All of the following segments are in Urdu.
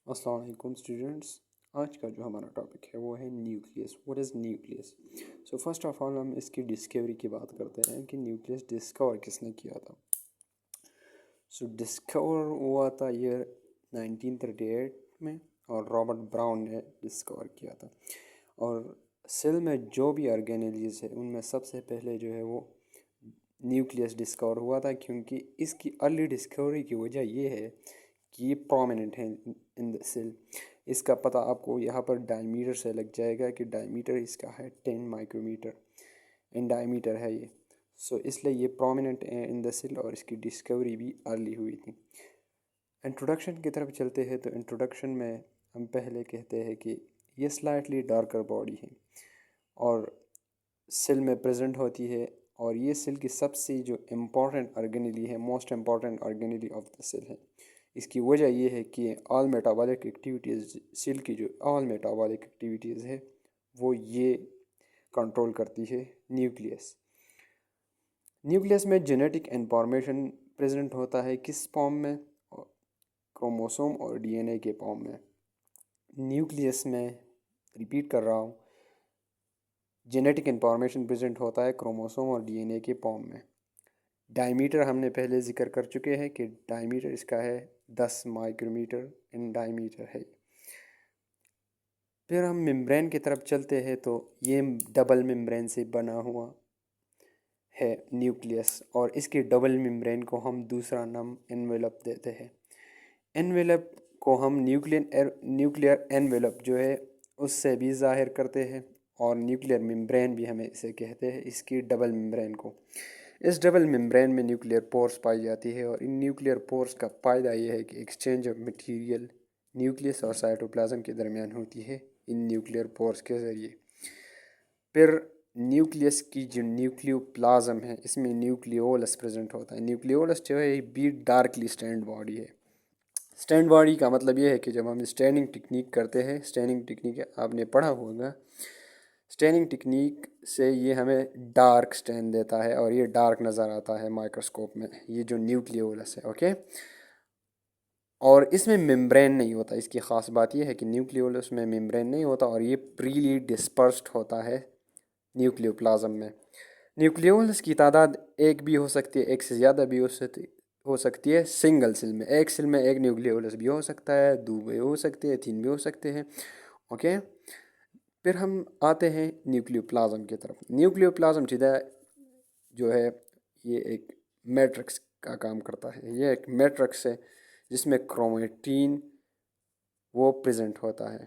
السلام علیکم اسٹوڈنٹس. آج کا جو ہمارا ٹاپک ہے وہ ہے nucleus. What is nucleus? So first of all ہم اس کی ڈسکوری کی بات کرتے ہیں کہ نیوکلیس ڈسکور کس نے کیا تھا. سو ڈسکور ہوا تھا ایئر 1938 میں، اور رابرٹ براؤن نے ڈسکور کیا تھا. اور سیل میں جو بھی آرگینیلیز ہے ان میں سب سے پہلے جو ہے وہ نیوکلیس ڈسکور ہوا تھا، کیونکہ اس کی ارلی ڈسکوری کی وجہ یہ ہے کہ یہ پرومیننٹ ہے ان دا سیل. اس کا پتہ آپ کو یہاں پر ڈائی میٹر سے لگ جائے گا کہ ڈائی میٹر اس کا ہے 10 مائکرو میٹر ان ڈائی میٹر ہے یہ. سو اس لیے یہ پرومیننٹ ہے ان دا سیل، اور اس کی ڈسکوری بھی ارلی ہوئی تھی. انٹروڈکشن کی طرف چلتے ہیں تو انٹروڈکشن میں ہم پہلے کہتے ہیں کہ یہ سلائٹلی ڈارکر باڈی ہے اور سیل میں پریزنٹ ہوتی ہے، اور یہ سیل کی سب سے جو امپورٹنٹ آرگینیلی ہے، most important organelle of the cell ہے. اس کی وجہ یہ ہے کہ آل میٹابولک ایکٹیویٹیز، سیل کی جو آل میٹابولک ایکٹیویٹیز ہے وہ یہ کنٹرول کرتی ہے نیوکلیس. نیوکلیس میں جینیٹک انفارمیشن پریزنٹ ہوتا ہے کس فارم میں؟ کروموسوم اور ڈی این اے کے فارم میں. نیوکلیس میں ریپیٹ کر رہا ہوں، جینیٹک انفارمیشن پریزنٹ ہوتا ہے کروموسوم اور ڈی این اے کے فارم میں. ڈائی میٹر ہم نے پہلے ذکر کر چکے ہیں کہ ڈائی میٹر اس کا ہے 10 مائکرو میٹر ان ڈائی میٹر ہے. پھر ہم ممبرین کی طرف چلتے ہیں تو یہ ڈبل ممبرین سے بنا ہوا ہے نیوکلیس، اور اس کے ڈبل ممبرین کو ہم دوسرا نام انویلپ دیتے ہیں. انویلپ کو ہم نیوکلیئر انویلپ جو ہے اس سے بھی ظاہر کرتے ہیں، اور نیوکلیئر ممبرین بھی ہمیں اسے کہتے ہیں، اس کی ڈبل ممبرین کو. اس ڈبل ممبرین میں نیوکلیئر پورس پائی جاتی ہے، اور ان نیوکلیئر پورس کا فائدہ یہ ہے کہ ایکسچینج آف مٹیریل نیوکلیس اور سائٹوپلازم کے درمیان ہوتی ہے ان نیوکلیئر پورس کے ذریعے. پھر نیوکلیس کی جو نیوکلیو پلازم ہے اس میں نیوکلیولس پریزنٹ ہوتا ہے. نیوکلیولس جو ہے بھی ڈارکلی سٹینڈ باڈی ہے. سٹینڈ باڈی کا مطلب یہ ہے کہ جب ہم اسٹینڈنگ ٹیکنیک کرتے ہیں، اسٹینڈنگ ٹیکنیک آپ نے پڑھا ہوگا، اسٹینڈنگ ٹیکنیک سے یہ ہمیں ڈارک سٹینڈ دیتا ہے، اور یہ ڈارک نظر آتا ہے مائکروسکوپ میں، یہ جو نیوکلیولس ہے. اوکے، اور اس میں ممبرین نہیں ہوتا. اس کی خاص بات یہ ہے کہ نیوکلیولس میں ممبرین نہیں ہوتا، اور یہ فریلی ڈسپرسڈ ہوتا ہے نیوکلیو پلازم میں. نیوکلیولس کی تعداد ایک بھی ہو سکتی ہے، ایک سے زیادہ بھی ہو سکتی ہے سنگل سیل میں. ایک سیل میں ایک نیوکلیولس بھی ہو سکتا ہے، دو بھی ہو سکتے ہیں، تین بھی ہو سکتے ہیں. اوکے، پھر ہم آتے ہیں نیوکلیو پلازم کی طرف. نیوکلیو پلازم جو ہے یہ ایک میٹرکس کا کام کرتا ہے. یہ ایک میٹرکس ہے جس میں کرومیٹین وہ پریزنٹ ہوتا ہے،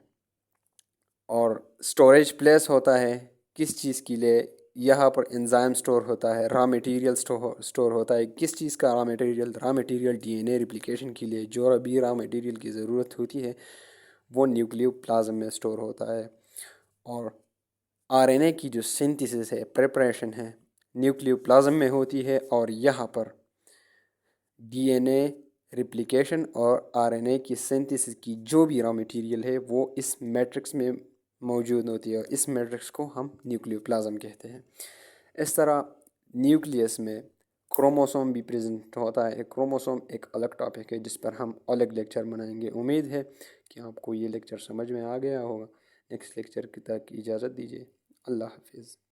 اور سٹوریج پلیس ہوتا ہے کس چیز کے لیے؟ یہاں پر انزائم سٹور ہوتا ہے، را میٹیریل سٹور ہوتا ہے. کس چیز کا raw material? Raw material DNA این اے ریپلیکیشن کے لیے جو بھی را میٹیریل کی ضرورت ہوتی ہے وہ نیوکلیو پلازم میں سٹور ہوتا ہے. اور آر این اے کی جو سنتھیسس ہے، پریپریشن ہے، نیوکلیو پلازم میں ہوتی ہے، اور یہاں پر ڈی این اے ریپلیکیشن اور آر این اے کی سنتھیسس کی جو بھی را میٹیریل ہے وہ اس میٹرکس میں موجود ہوتی ہے، اور اس میٹرکس کو ہم نیوکلیو پلازم کہتے ہیں. اس طرح نیوکلیس میں کروموسوم بھی پریزنٹ ہوتا ہے. کروموسوم ایک الگ ٹاپک ہے جس پر ہم الگ لیکچر بنائیں گے. امید ہے کہ آپ کو یہ لیکچر سمجھ میں آ گیا ہوگا. نیکسٹ لیکچر تک اجازت دیجیے. اللہ حافظ.